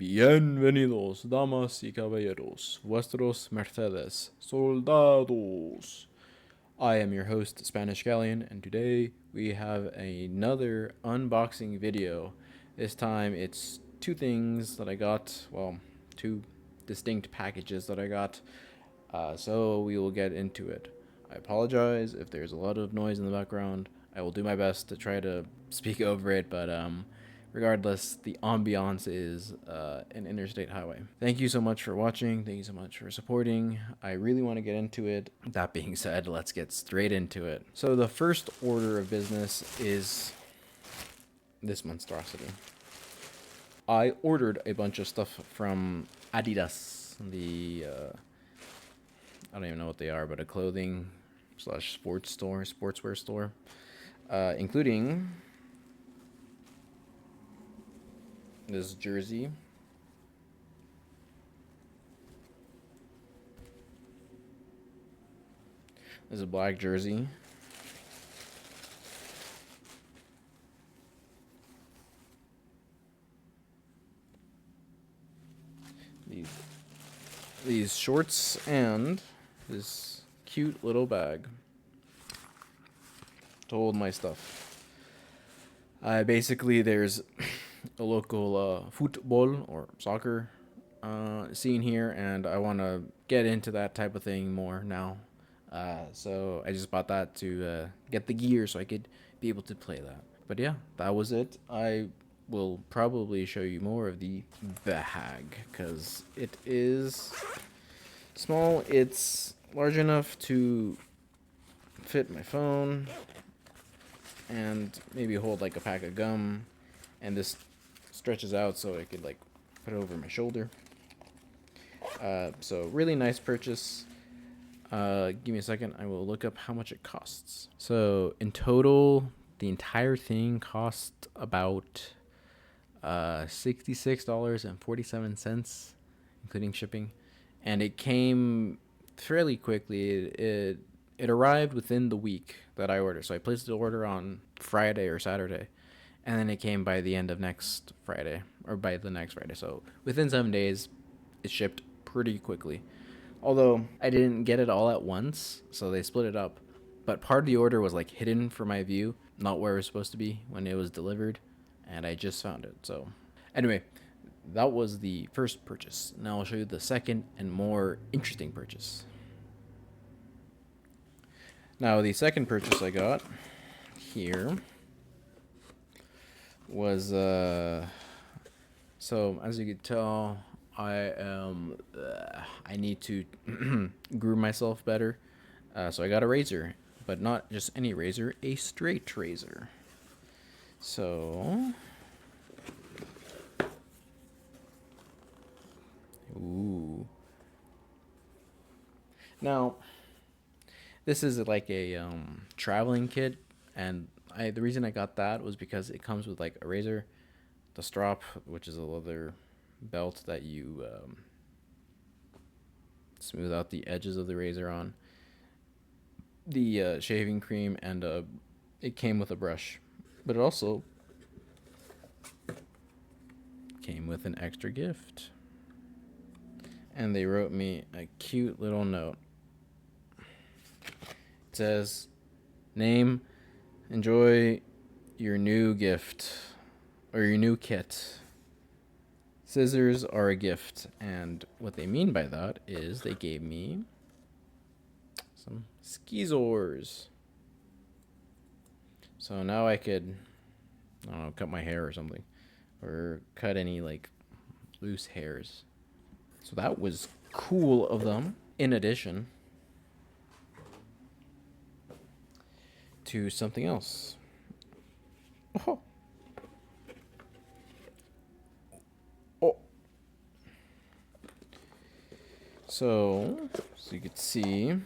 Bienvenidos, damas y caballeros, vuestros Mercedes, soldados. I am your host, Spanish Galleon, and today we have another unboxing video. This time it's two things that I got, well, two distinct packages that I got, so we will get into it. I apologize if there's a lot of noise in the background. I will do my best to try to speak over it, but regardless, the ambiance is an interstate highway. Thank you so much for watching. Thank you so much for supporting. I really want to get into it. That being said, let's get straight into it. So the first order of business is this monstrosity. I ordered a bunch of stuff from Adidas, the I don't even know what they are, but a clothing slash sports store, sportswear store, including this jersey. This is a black jersey. These shorts and this cute little bag to hold my stuff. Basically, there's a local football or soccer scene here, and I want to get into that type of thing more now. So I just bought that to get the gear so I could be able to play that. But yeah, that was it. I will probably show you more of the bag because it is small. It's large enough to fit my phone and maybe hold like a pack of gum, and this stretches out so I could like put it over my shoulder. So really nice purchase. Give me a second. I will look up how much it costs. So in total, the entire thing cost about $66.47, including shipping, and it came fairly quickly. It arrived within the week that I ordered. So I placed the order on Friday or Saturday, and then it came by the end of next Friday, or by the next Friday. So within 7 days, it shipped pretty quickly. Although I didn't get it all at once, so they split it up. But part of the order was like hidden for my view, not where it was supposed to be when it was delivered, and I just found it. So anyway, that was the first purchase. Now I'll show you the second and more interesting purchase. Now the second purchase I got here was so as you can tell, I need to groom myself better. So I got a razor, but not just any razor, a straight razor. So, ooh. Now, this is like a traveling kit, and the reason I got that was because it comes with like a razor, the strap, which is a leather belt that you smooth out the edges of the razor on, the shaving cream, and it came with a brush, but it also came with an extra gift, and they wrote me a cute little note. It says, "Name, enjoy your new gift or your new kit. Scissors are a gift." And what they mean by that is they gave me some skeezors. So now I could, I don't know, cut my hair or something, or cut any like loose hairs. So that was cool of them. In addition to something else. Oh. Oh. So you could see,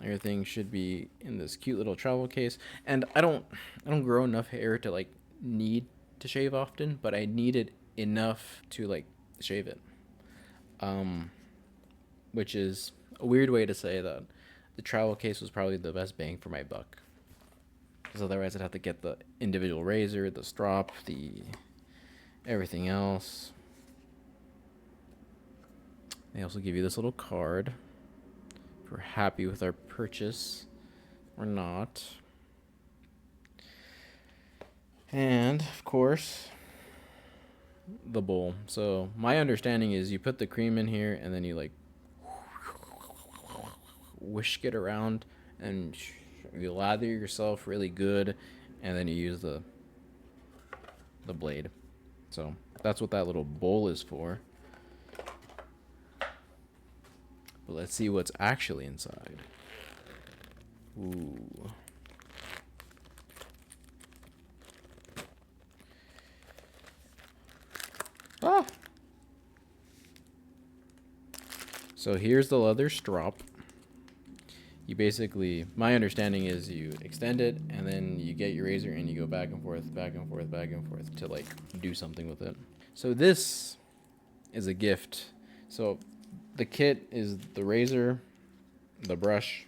everything should be in this cute little travel case. And I don't grow enough hair to like need to shave often, but I needed enough to like shave it. Which is a weird way to say that the travel case was probably the best bang for my buck. Because otherwise I'd have to get the individual razor, the strop, the everything else. They also give you this little card if we're happy with our purchase or not. And of course, the bowl. So my understanding is you put the cream in here and then you like whisk it around and you lather yourself really good, and then you use the blade. So that's what that little bowl is for. But let's see what's actually inside. Ooh. Ah! So here's the leather strop. You basically, my understanding is you extend it and then you get your razor and you go back and forth, back and forth, back and forth to like do something with it. So this is a gift. So the kit is the razor, the brush,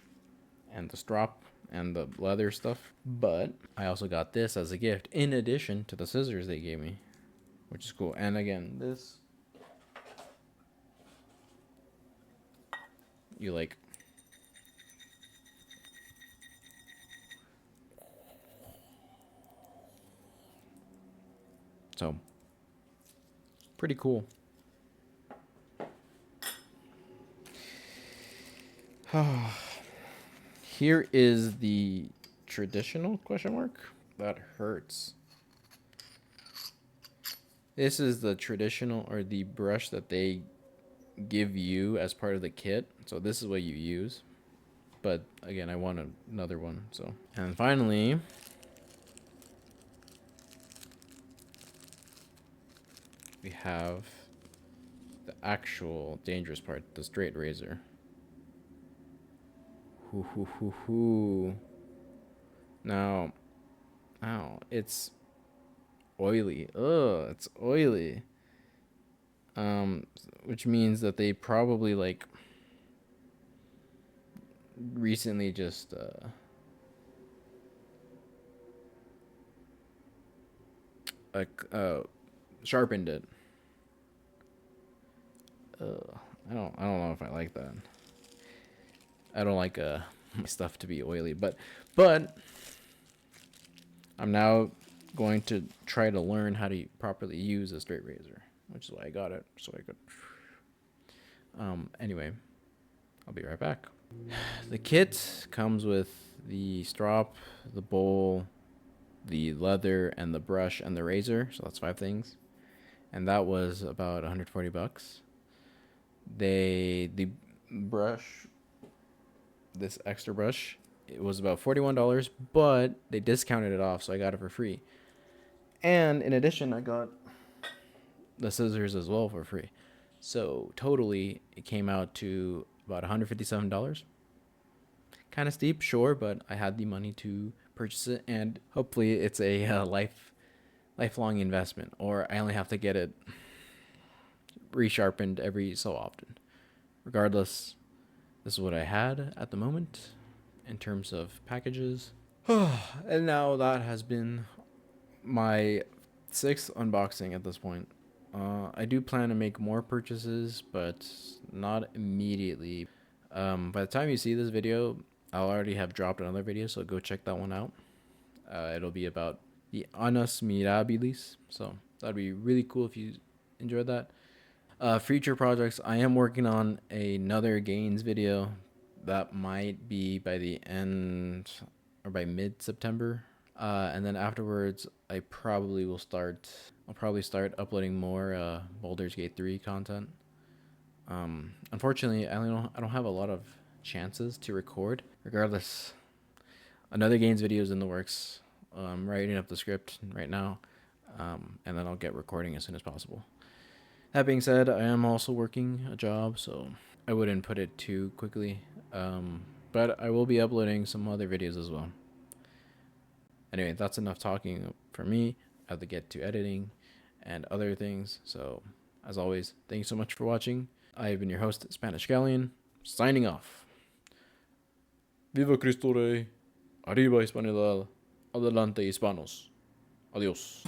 and the strop and the leather stuff. But I also got this as a gift in addition to the scissors they gave me, which is cool. And again, this, you like, so pretty cool. Here is the traditional question mark. That hurts. This is the traditional, or the brush that they give you as part of the kit. So this is what you use. But again, I want another one. So, and finally, we have the actual dangerous part, the straight razor. Hoo hoo hoo hoo. Now, ow, it's oily. Ugh, it's oily. Which means that they probably like recently just sharpened it. I don't know if I like that. I don't like my stuff to be oily, but I'm now going to try to learn how to properly use a straight razor, which is why I got it, so I could. Anyway, I'll be right back. The kit comes with the strop, the bowl, the leather, and the brush and the razor. So that's 5 things, and that was about $140. The brush, this extra brush, it was about $41, but they discounted it off, so I got it for free. And in addition, I got the scissors as well for free. So totally, it came out to about $157. Kind of steep, sure, but I had the money to purchase it, and hopefully it's a lifelong investment, or I only have to get it resharpened every so often. Regardless, this is what I had at the moment in terms of packages. And now that has been my 6th unboxing at this point. I do plan to make more purchases, but not immediately. By the time you see this video, I'll already have dropped another video, so go check that one out. It'll be about the Anas Mirabilis, so that'd be really cool if you enjoyed that. Future projects, I am working on another gains video that might be by the end or by mid-September. And then afterwards, I'll probably start uploading more Baldur's Gate 3 content. Unfortunately, I don't have a lot of chances to record. Regardless, another gains video is in the works. I'm writing up the script right now, and then I'll get recording as soon as possible. That being said, I am also working a job, so I wouldn't put it too quickly. But I will be uploading some other videos as well. Anyway, that's enough talking for me. I have to get to editing and other things. So, as always, thank you so much for watching. I have been your host, Spanish Galleon, signing off. Viva Cristo Rey. Arriba Hispanidad. Adelante Hispanos. Adiós.